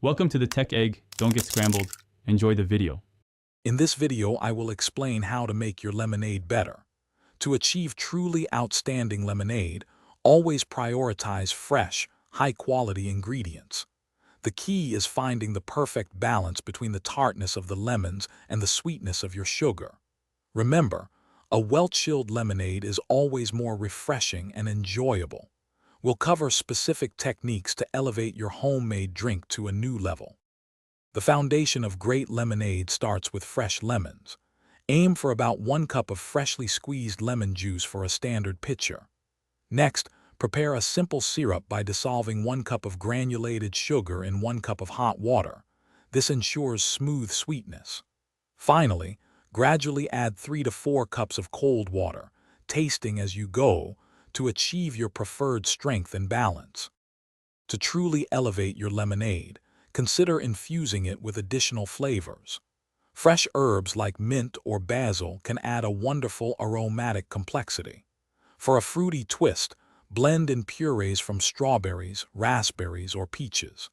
Welcome to the Tech Egg. Don't get scrambled. Enjoy the video. In this video, I will explain how to make your lemonade better. To achieve truly outstanding lemonade, always prioritize fresh, high-quality ingredients. The key is finding the perfect balance between the tartness of the lemons and the sweetness of your sugar. Remember, a well-chilled lemonade is always more refreshing and enjoyable. We'll cover specific techniques to elevate your homemade drink to a new level. The foundation of great lemonade starts with fresh lemons. Aim for about 1 cup of freshly squeezed lemon juice for a standard pitcher. Next, prepare a simple syrup by dissolving 1 cup of granulated sugar in 1 cup of hot water. This ensures smooth sweetness. Finally, gradually add 3 to 4 cups of cold water, tasting as you go, to achieve your preferred strength and balance. To truly elevate your lemonade, consider infusing it with additional flavors. Fresh herbs like mint or basil can add a wonderful aromatic complexity. For a fruity twist, blend in purees from strawberries, raspberries, or peaches.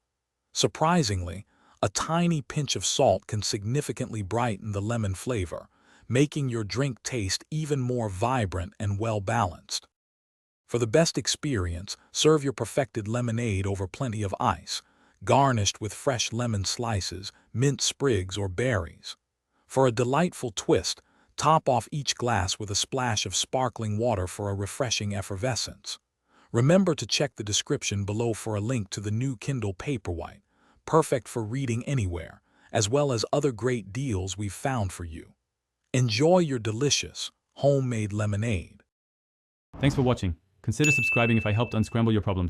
Surprisingly, a tiny pinch of salt can significantly brighten the lemon flavor, making your drink taste even more vibrant and well-balanced. For the best experience, serve your perfected lemonade over plenty of ice, garnished with fresh lemon slices, mint sprigs, or berries. For a delightful twist, top off each glass with a splash of sparkling water for a refreshing effervescence. Remember to check the description below for a link to the new Kindle Paperwhite, perfect for reading anywhere, as well as other great deals we've found for you. Enjoy your delicious, homemade lemonade. Thanks for watching. Consider subscribing if I helped unscramble your problems.